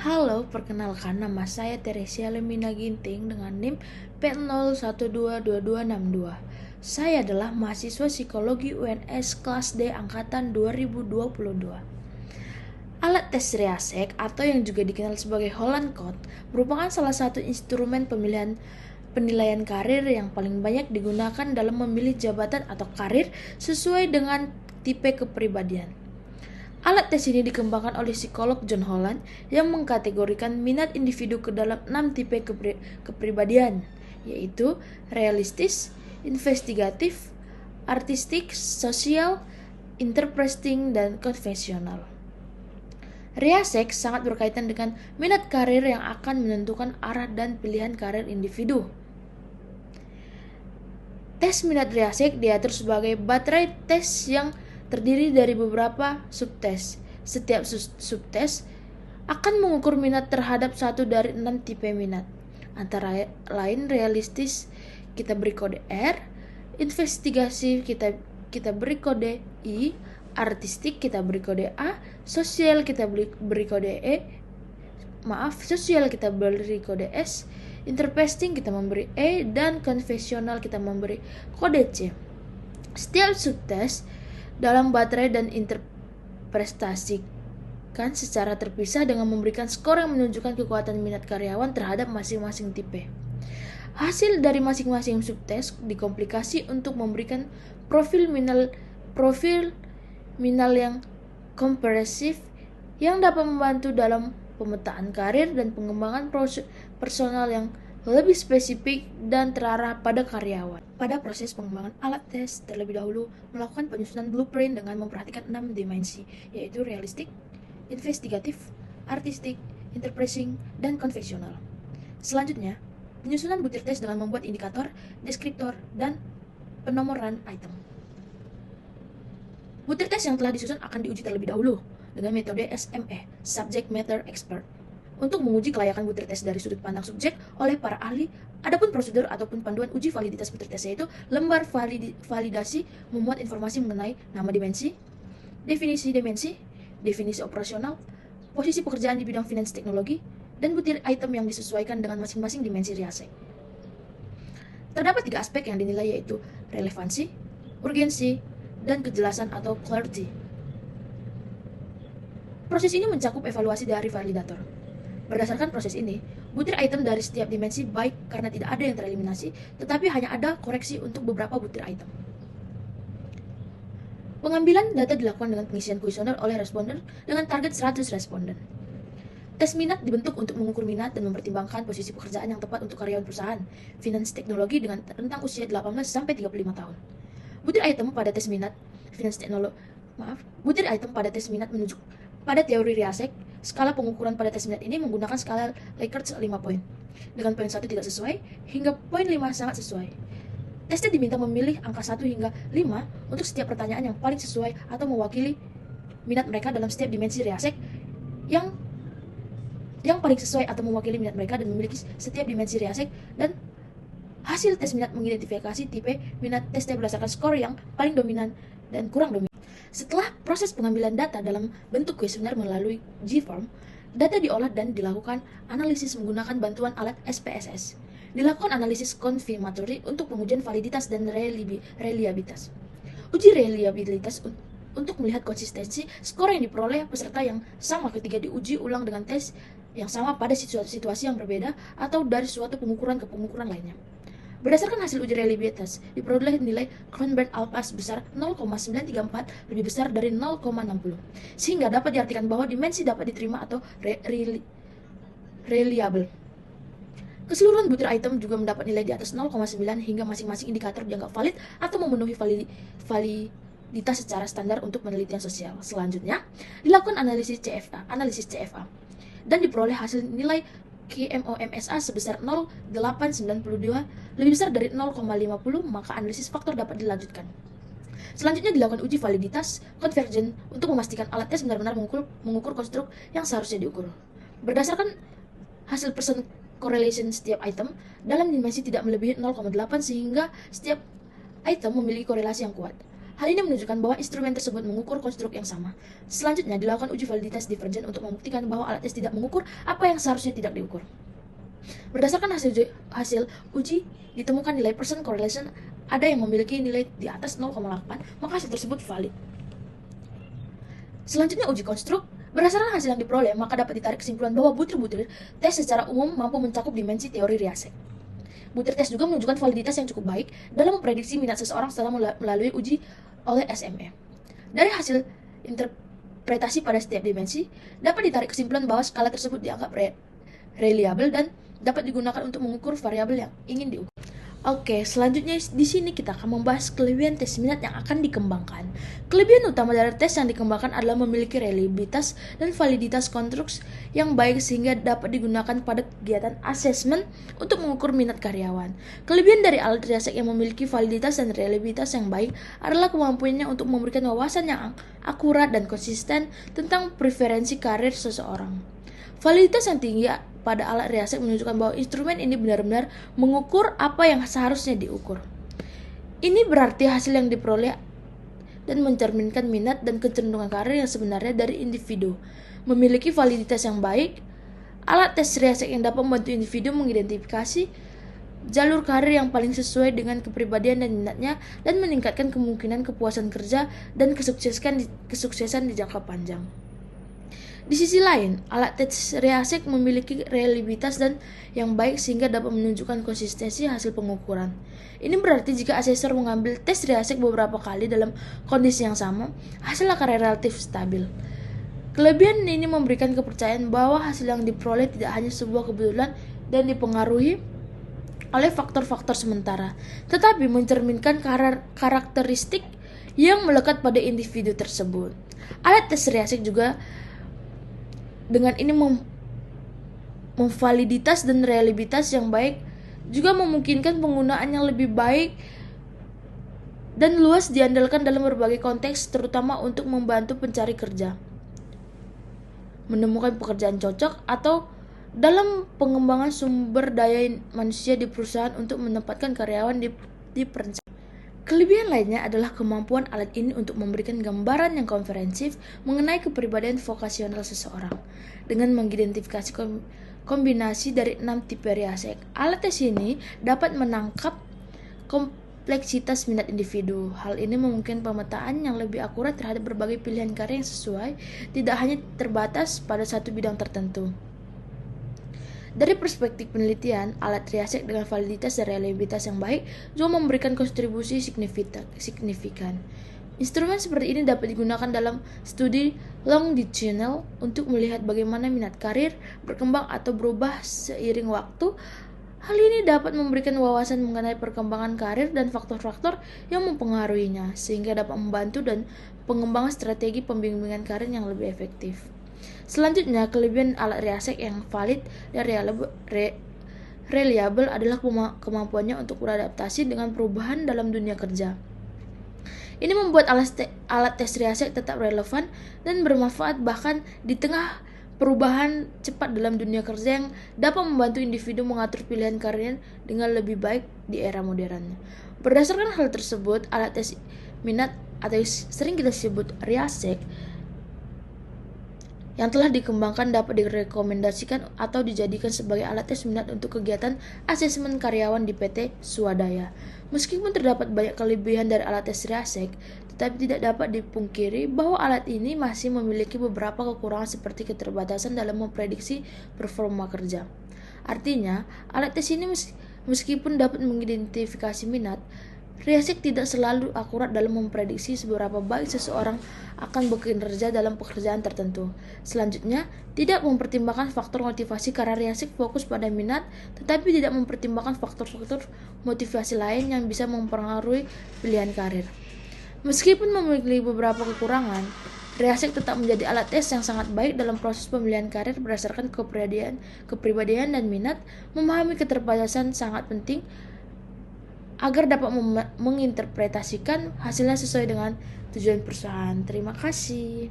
Halo, perkenalkan nama saya Teresia Lemina Ginting dengan NIM P01222262. Saya adalah mahasiswa psikologi UNS kelas D angkatan 2022. Alat tes Riasek atau yang juga dikenal sebagai Holland Code merupakan salah satu instrumen penilaian karir yang paling banyak digunakan dalam memilih jabatan atau karir sesuai dengan tipe kepribadian. Alat tes ini dikembangkan oleh psikolog John Holland yang mengkategorikan minat individu ke dalam 6 tipe kepribadian, yaitu realistis, investigatif, artistik, sosial, interpreting, dan konvensional. Riasek sangat berkaitan dengan minat karir yang akan menentukan arah dan pilihan karir individu. Tes minat Riasek diatur sebagai baterai tes yang terdiri dari beberapa subtes. Setiap subtes akan mengukur minat terhadap satu dari 6 tipe minat. Antara lain realistis kita beri kode R, investigasi kita beri kode I, artistik kita beri kode A, sosial kita beri kode sosial kita beri kode S, interpreting kita memberi E, dan konvensional kita memberi kode C. Setiap subtes dalam baterai dan interpretasikan secara terpisah dengan memberikan skor yang menunjukkan kekuatan minat karyawan terhadap masing-masing tipe. Hasil dari masing-masing subtes dikomplikasi untuk memberikan profil minal yang komprehensif yang dapat membantu dalam pemetaan karir dan pengembangan personal yang lebih spesifik dan terarah pada karyawan. Pada proses pengembangan alat tes, terlebih dahulu melakukan penyusunan blueprint dengan memperhatikan 6 dimensi, yaitu realistik, investigatif, artistik, interpreting, dan konvensional. Selanjutnya, penyusunan butir tes dengan membuat indikator, deskriptor, dan penomoran item. Butir tes yang telah disusun akan diuji terlebih dahulu dengan metode SME, Subject Matter Expert, untuk menguji kelayakan butir tes dari sudut pandang subjek oleh para ahli. Adapun prosedur ataupun panduan uji validitas butir tes yaitu lembar validasi memuat informasi mengenai nama dimensi, definisi operasional, posisi pekerjaan di bidang finance teknologi, dan butir item yang disesuaikan dengan masing-masing dimensi Riasek. Terdapat 3 aspek yang dinilai yaitu relevansi, urgensi, dan kejelasan atau clarity. Proses ini mencakup evaluasi dari validator. Berdasarkan proses ini, butir item dari setiap dimensi baik karena tidak ada yang tereliminasi, tetapi hanya ada koreksi untuk beberapa butir item. Pengambilan data dilakukan dengan pengisian kuesioner oleh responden dengan target 100 responden. Tes minat dibentuk untuk mengukur minat dan mempertimbangkan posisi pekerjaan yang tepat untuk karyawan perusahaan finance teknologi dengan rentang usia 18 sampai 35 tahun. Butir item pada tes minat menunjuk pada teori Riasek. Skala pengukuran pada tes minat ini menggunakan skala Likert 5 poin, dengan poin 1 tidak sesuai hingga poin 5 sangat sesuai. Tester diminta memilih angka 1 hingga 5 untuk setiap pertanyaan yang paling sesuai atau mewakili minat mereka dalam setiap dimensi Riasek yang paling sesuai atau mewakili minat mereka dan memiliki setiap dimensi Riasek. Dan hasil tes minat mengidentifikasi tipe minat tester berdasarkan skor yang paling dominan dan kurang dominan. Setelah proses pengambilan data dalam bentuk kuesioner melalui G-form, data diolah dan dilakukan analisis menggunakan bantuan alat SPSS. Dilakukan analisis konfirmatori untuk pengujian validitas dan reliabilitas. Uji reliabilitas untuk melihat konsistensi skor yang diperoleh peserta yang sama ketika diuji ulang dengan tes yang sama pada situasi yang berbeda atau dari suatu pengukuran ke pengukuran lainnya. Berdasarkan hasil uji reliabilitas, diperoleh nilai Kronberg-Alpha sebesar 0,934 lebih besar dari 0,60, sehingga dapat diartikan bahwa dimensi dapat diterima atau reliable. Keseluruhan butir item juga mendapat nilai di atas 0,9 hingga masing-masing indikator dianggap valid atau memenuhi validitas secara standar untuk penelitian sosial. Selanjutnya, dilakukan analisis CFA dan diperoleh hasil nilai KMOMSA sebesar 0,892 lebih besar dari 0,50, maka analisis faktor dapat dilanjutkan. Selanjutnya dilakukan uji validitas konvergen untuk memastikan alat tes benar-benar mengukur konstruk yang seharusnya diukur. Berdasarkan hasil percent correlation setiap item dalam dimensi tidak melebihi 0,8 sehingga setiap item memiliki korelasi yang kuat. Hal ini menunjukkan bahwa instrumen tersebut mengukur konstruk yang sama. Selanjutnya, dilakukan uji validitas divergen untuk membuktikan bahwa alat tes tidak mengukur apa yang seharusnya tidak diukur. Berdasarkan hasil uji, ditemukan nilai percent correlation ada yang memiliki nilai di atas 0,8, maka hasil tersebut valid. Selanjutnya, uji konstruk. Berdasarkan hasil yang diperoleh, maka dapat ditarik kesimpulan bahwa butir-butir tes secara umum mampu mencakup dimensi teori Riasek. Butir tes juga menunjukkan validitas yang cukup baik dalam memprediksi minat seseorang setelah melalui uji oleh SME. Dari hasil interpretasi pada setiap dimensi, dapat ditarik kesimpulan bahwa skala tersebut dianggap reliable dan dapat digunakan untuk mengukur variabel yang ingin diukur. Oke, selanjutnya di sini kita akan membahas kelebihan tes minat yang akan dikembangkan. Kelebihan utama dari tes yang dikembangkan adalah memiliki reliabilitas dan validitas konstruk yang baik sehingga dapat digunakan pada kegiatan asesmen untuk mengukur minat karyawan. Kelebihan dari alat Riasek yang memiliki validitas dan reliabilitas yang baik adalah kemampuannya untuk memberikan wawasan yang akurat dan konsisten tentang preferensi karir seseorang. Validitas yang tinggi pada alat Riasek menunjukkan bahwa instrumen ini benar-benar mengukur apa yang seharusnya diukur. Ini berarti hasil yang diperoleh dan mencerminkan minat dan kecenderungan karir yang sebenarnya dari individu. Memiliki validitas yang baik, alat tes Riasek yang dapat membantu individu mengidentifikasi jalur karir yang paling sesuai dengan kepribadian dan minatnya dan meningkatkan kemungkinan kepuasan kerja dan kesuksesan di jangka panjang. Di sisi lain, alat tes Riasek memiliki reliabilitas dan yang baik sehingga dapat menunjukkan konsistensi hasil pengukuran. Ini berarti jika asesor mengambil tes Riasek beberapa kali dalam kondisi yang sama, hasil akan relatif stabil. Kelebihan ini memberikan kepercayaan bahwa hasil yang diperoleh tidak hanya sebuah kebetulan dan dipengaruhi oleh faktor-faktor sementara, tetapi mencerminkan karakteristik yang melekat pada individu tersebut. Alat tes Riasek juga dengan ini memvaliditas dan reliabilitas yang baik juga memungkinkan penggunaan yang lebih baik dan luas diandalkan dalam berbagai konteks, terutama untuk membantu pencari kerja menemukan pekerjaan cocok atau dalam pengembangan sumber daya manusia di perusahaan untuk menempatkan karyawan di perencanaan. Kelebihan lainnya adalah kemampuan alat ini untuk memberikan gambaran yang komprehensif mengenai kepribadian vokasional seseorang. Dengan mengidentifikasi kombinasi dari 6 tipe Riasek, alat tes ini dapat menangkap kompleksitas minat individu. Hal ini memungkinkan pemetaan yang lebih akurat terhadap berbagai pilihan karir yang sesuai, tidak hanya terbatas pada satu bidang tertentu. Dari perspektif penelitian, alat Riasek dengan validitas dan reliabilitas yang baik juga memberikan kontribusi signifikan. Instrumen seperti ini dapat digunakan dalam studi longitudinal untuk melihat bagaimana minat karir berkembang atau berubah seiring waktu. Hal ini dapat memberikan wawasan mengenai perkembangan karir dan faktor-faktor yang mempengaruhinya, sehingga dapat membantu dan pengembangan strategi pembimbingan karir yang lebih efektif. Selanjutnya, kelebihan alat Riasek yang valid dan reliable adalah kemampuannya untuk beradaptasi dengan perubahan dalam dunia kerja. Ini membuat alat tes Riasek tetap relevan dan bermanfaat bahkan di tengah perubahan cepat dalam dunia kerja yang dapat membantu individu mengatur pilihan karir dengan lebih baik di era modern. Berdasarkan hal tersebut, alat tes minat atau sering kita sebut Riasek yang telah dikembangkan dapat direkomendasikan atau dijadikan sebagai alat tes minat untuk kegiatan asesmen karyawan di PT Swadaya. Meskipun terdapat banyak kelebihan dari alat tes Riasek, tetapi tidak dapat dipungkiri bahwa alat ini masih memiliki beberapa kekurangan seperti keterbatasan dalam memprediksi performa kerja. Artinya, alat tes ini meskipun dapat mengidentifikasi minat, Riasek tidak selalu akurat dalam memprediksi seberapa baik seseorang akan bekerja dalam pekerjaan tertentu. Selanjutnya, tidak mempertimbangkan faktor motivasi karena Riasek fokus pada minat, tetapi tidak mempertimbangkan faktor-faktor motivasi lain yang bisa mempengaruhi pilihan karir. Meskipun memiliki beberapa kekurangan, Riasek tetap menjadi alat tes yang sangat baik dalam proses pemilihan karir berdasarkan kepribadian dan minat. Memahami keterbatasan sangat penting agar dapat menginterpretasikan hasilnya sesuai dengan tujuan perusahaan. Terima kasih.